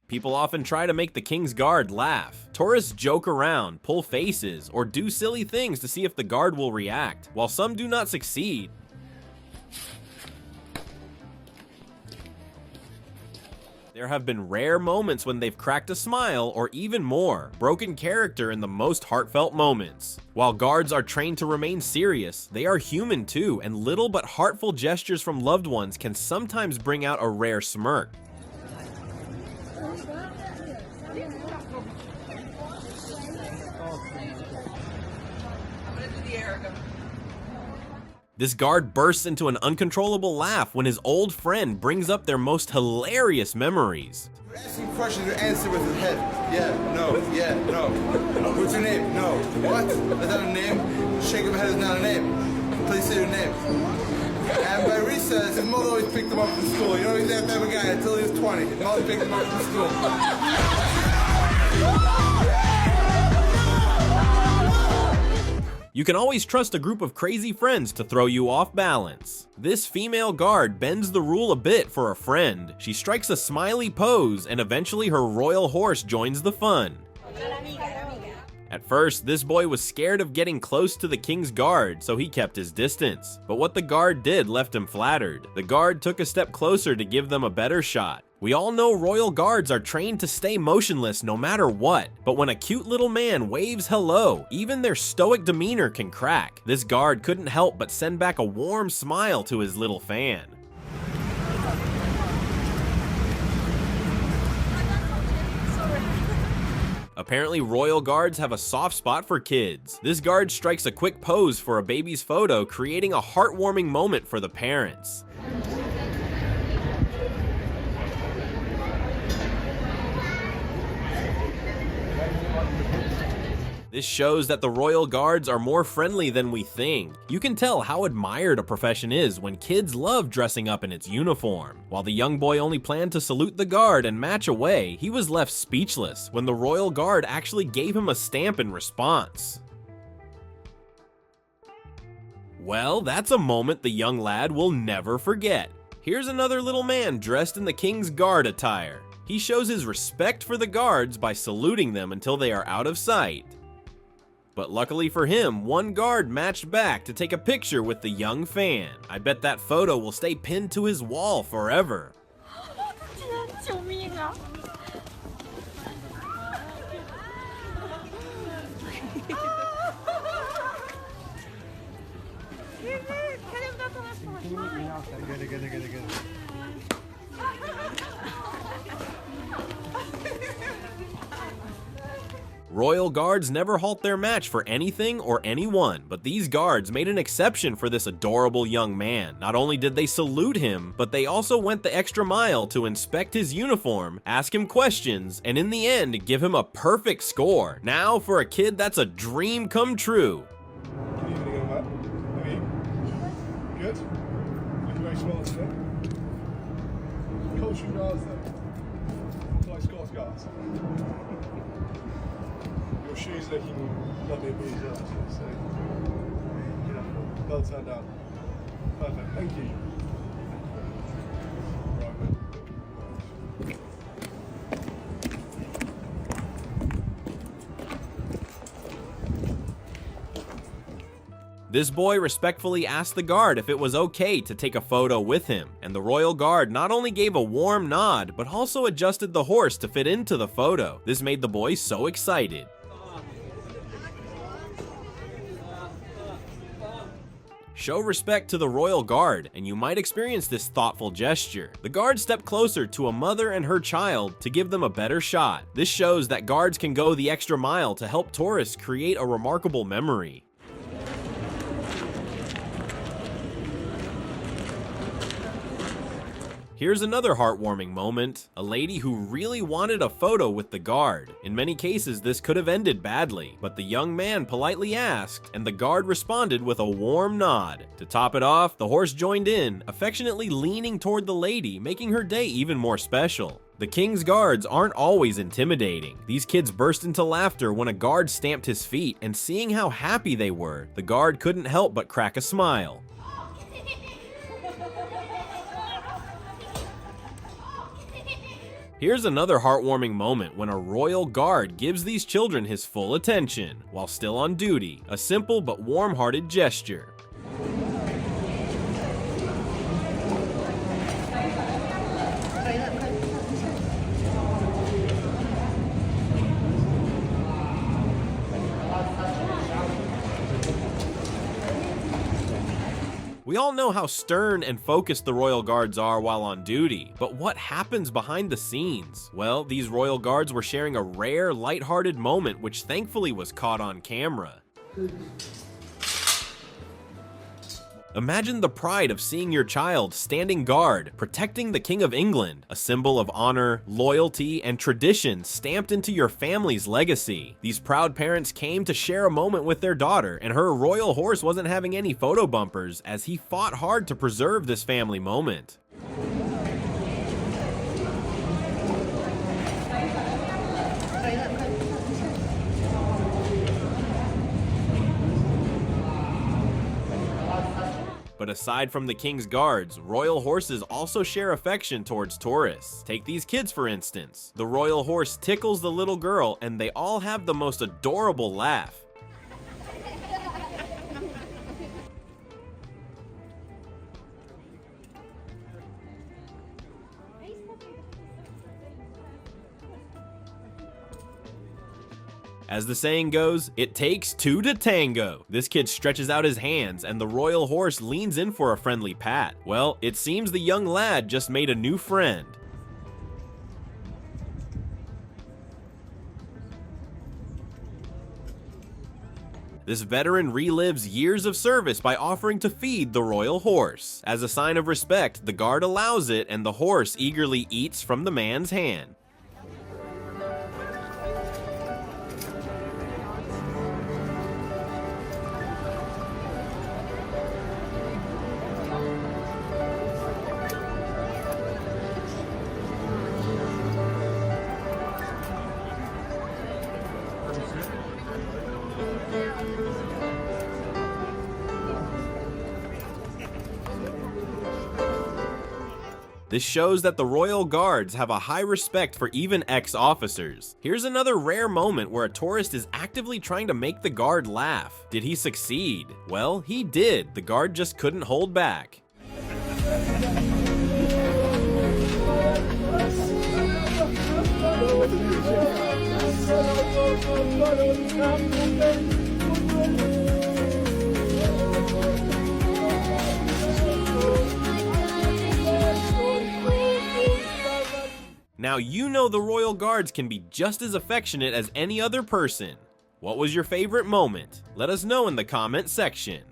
People often try to make the King's Guard laugh. Tourists joke around, pull faces, or do silly things to see if the guard will react. While some do not succeed, there have been rare moments when they've cracked a smile or even more, broken character in the most heartfelt moments. While guards are trained to remain serious, they are human too, and little but heartful gestures from loved ones can sometimes bring out a rare smirk. This guard bursts into an uncontrollable laugh when his old friend brings up their most hilarious memories. You're asking questions, you answer with his head. Yeah, no. What's your name? No. What? Is that a name? Shake of head is not a name. Please say your name. And by recess, his mother always picked him up from school. You know, he's that type of guy until he was 20. His mother picked him up from school. You can always trust a group of crazy friends to throw you off balance. This female guard bends the rule a bit for a friend. She strikes a smiley pose, and eventually her royal horse joins the fun. At first, this boy was scared of getting close to the King's Guard, so he kept his distance. But what the guard did left him flattered. The guard took a step closer to give them a better shot. We all know royal guards are trained to stay motionless no matter what, but when a cute little man waves hello, even their stoic demeanor can crack. This guard couldn't help but send back a warm smile to his little fan. Apparently, royal guards have a soft spot for kids. This guard strikes a quick pose for a baby's photo, creating a heartwarming moment for the parents. This shows that the royal guards are more friendly than we think. You can tell how admired a profession is when kids love dressing up in its uniform. While the young boy only planned to salute the guard and match away, he was left speechless when the royal guard actually gave him a stamp in response. Well, that's a moment the young lad will never forget. Here's another little man dressed in the King's Guard attire. He shows his respect for the guards by saluting them until they are out of sight. But luckily for him, one guard matched back to take a picture with the young fan. I bet that photo will stay pinned to his wall forever. Royal guards never halt their match for anything or anyone, but these guards made an exception for this adorable young man. Not only did they salute him, but they also went the extra mile to inspect his uniform, ask him questions, and in the end, give him a perfect score. Now, for a kid, that's a dream come true. Good evening, Emma. How are you? Good? Looking very smart today. Cultural guards, though. Like Scots guards. Your shoes looking lovely at me as well, so well turned down. Perfect, thank you. Right, This boy respectfully asked the guard if it was okay to take a photo with him, and the royal guard not only gave a warm nod, but also adjusted the horse to fit into the photo. This made the boy so excited. Show respect to the royal guard, and you might experience this thoughtful gesture. The guard stepped closer to a mother and her child to give them a better shot. This shows that guards can go the extra mile to help tourists create a remarkable memory. Here's another heartwarming moment, a lady who really wanted a photo with the guard. In many cases, this could have ended badly, but the young man politely asked, and the guard responded with a warm nod. To top it off, the horse joined in, affectionately leaning toward the lady, making her day even more special. The King's Guards aren't always intimidating. These kids burst into laughter when a guard stamped his feet, and seeing how happy they were, the guard couldn't help but crack a smile. Here's another heartwarming moment when a royal guard gives these children his full attention while still on duty, a simple but warm-hearted gesture. We all know how stern and focused the royal guards are while on duty, but what happens behind the scenes? Well, these royal guards were sharing a rare, lighthearted moment which thankfully was caught on camera. Imagine the pride of seeing your child standing guard, protecting the King of England, a symbol of honor, loyalty, and tradition stamped into your family's legacy. These proud parents came to share a moment with their daughter, and her royal horse wasn't having any photo bumpers as he fought hard to preserve this family moment. But aside from the king's guards, royal horses also share affection towards tourists. Take these kids for instance. The royal horse tickles the little girl and they all have the most adorable laugh. As the saying goes, it takes two to tango. This kid stretches out his hands and the royal horse leans in for a friendly pat. Well, it seems the young lad just made a new friend. This veteran relives years of service by offering to feed the royal horse. As a sign of respect, the guard allows it and the horse eagerly eats from the man's hand. This shows that the royal guards have a high respect for even ex-officers. Here's another rare moment where a tourist is actively trying to make the guard laugh. Did he succeed? Well, he did. The guard just couldn't hold back. Now you know the royal guards can be just as affectionate as any other person. What was your favorite moment? Let us know in the comment section.